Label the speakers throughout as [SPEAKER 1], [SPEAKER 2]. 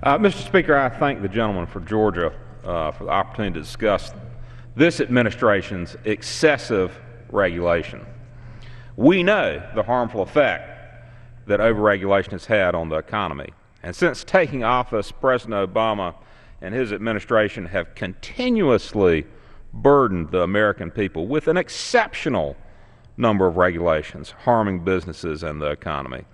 [SPEAKER 1] Mr. Speaker, I thank the gentleman from Georgia for the opportunity to discuss this administration's excessive regulation. We know the harmful effect that overregulation has had on the economy. And since taking office, President Obama and his administration have continuously burdened the American people with an exceptional number of regulations harming businesses and the economy.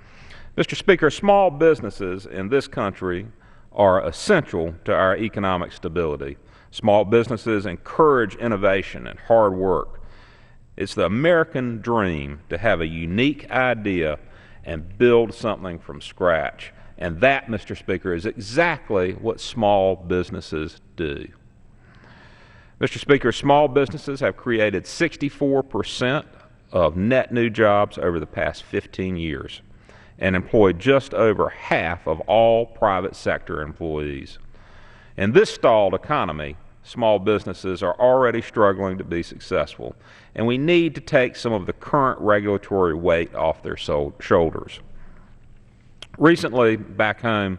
[SPEAKER 1] Mr. Speaker, small businesses in this country are essential to our economic stability. Small businesses encourage innovation and hard work. It's the American dream to have a unique idea and build something from scratch. And that, Mr. Speaker, is exactly what small businesses do. Mr. Speaker, small businesses have created 64% of net new jobs over the past 15 years and employed just over half of all private sector employees. In this stalled economy, small businesses are already struggling to be successful, and we need to take some of the current regulatory weight off their shoulders. Recently, back home,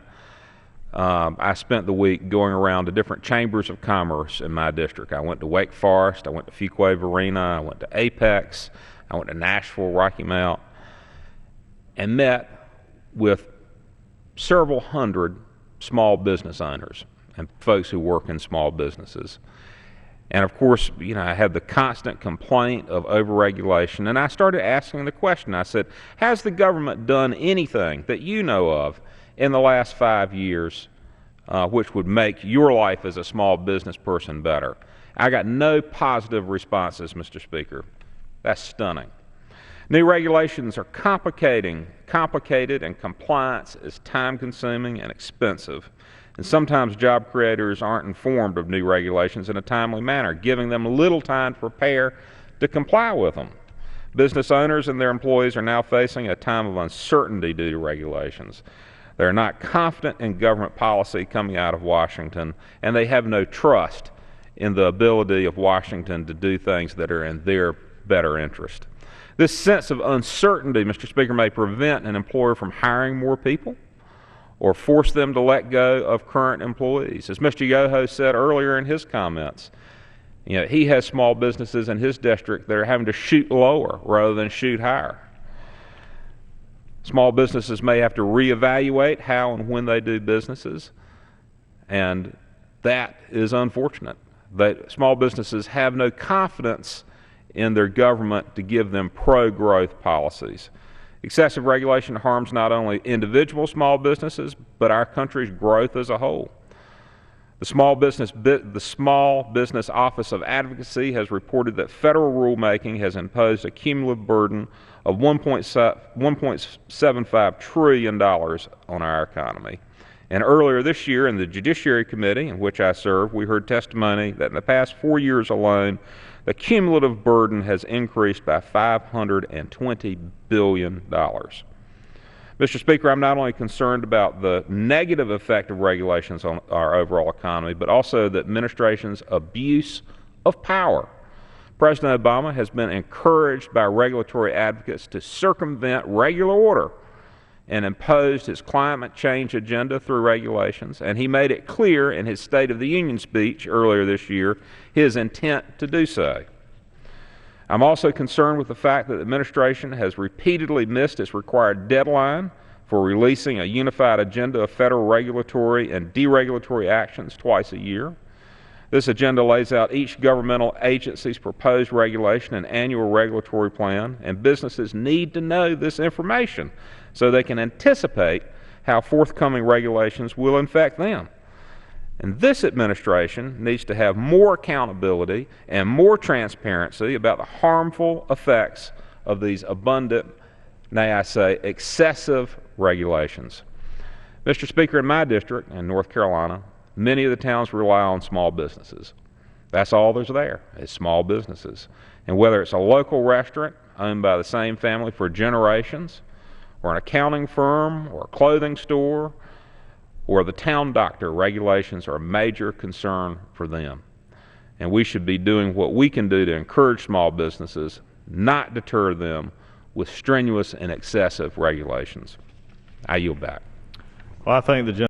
[SPEAKER 1] I spent the week going around to different chambers of commerce in my district. I went to Wake Forest, I went to Fuquay-Varina, I went to Apex, I went to Nashville, Rocky Mount, and met with several hundred small business owners and folks who work in small businesses. And of course, I had the constant complaint of overregulation, and I started asking the question. I said, has the government done anything that you know of in the last 5 years which would make your life as a small business person better? I got no positive responses, Mr. Speaker. That's stunning. New regulations are complicated, and compliance is time-consuming and expensive. And sometimes job creators aren't informed of new regulations in a timely manner, giving them little time to prepare to comply with them. Business owners and their employees are now facing a time of uncertainty due to regulations. They're not confident in government policy coming out of Washington, and they have no trust in the ability of Washington to do things that are in their better interest. This sense of uncertainty, Mr. Speaker, may prevent an employer from hiring more people or force them to let go of current employees. As Mr. Yoho said earlier in his comments, he has small businesses in his district that are having to shoot lower rather than shoot higher. Small businesses may have to reevaluate how and when they do businesses, and that is unfortunate. Small businesses have no confidence in their government to give them pro-growth policies. Excessive regulation harms not only individual small businesses, but our country's growth as a whole. The Small Business Office of Advocacy has reported that federal rulemaking has imposed a cumulative burden of $1.75 trillion on our economy. And earlier this year in the Judiciary Committee, in which I serve, we heard testimony that in the past 4 years alone, the cumulative burden has increased by $520 billion. Mr. Speaker, I'm not only concerned about the negative effect of regulations on our overall economy, but also the administration's abuse of power. President Obama has been encouraged by regulatory advocates to circumvent regular order and imposed his climate change agenda through regulations, and he made it clear in his State of the Union speech earlier this year his intent to do so. I'm also concerned with the fact that the administration has repeatedly missed its required deadline for releasing a unified agenda of federal regulatory and deregulatory actions twice a year. This agenda lays out each governmental agency's proposed regulation and annual regulatory plan, and businesses need to know this information so they can anticipate how forthcoming regulations will affect them. And this administration needs to have more accountability and more transparency about the harmful effects of these abundant, may I say, excessive regulations. Mr. Speaker, in my district in North Carolina, many of the towns rely on small businesses. That's all there's there is small businesses. And whether it's a local restaurant owned by the same family for generations, or an accounting firm, or a clothing store, or the town doctor, regulations are a major concern for them. And we should be doing what we can do to encourage small businesses, not deter them with strenuous and excessive regulations. I yield back.
[SPEAKER 2] Well, I thank the gentleman.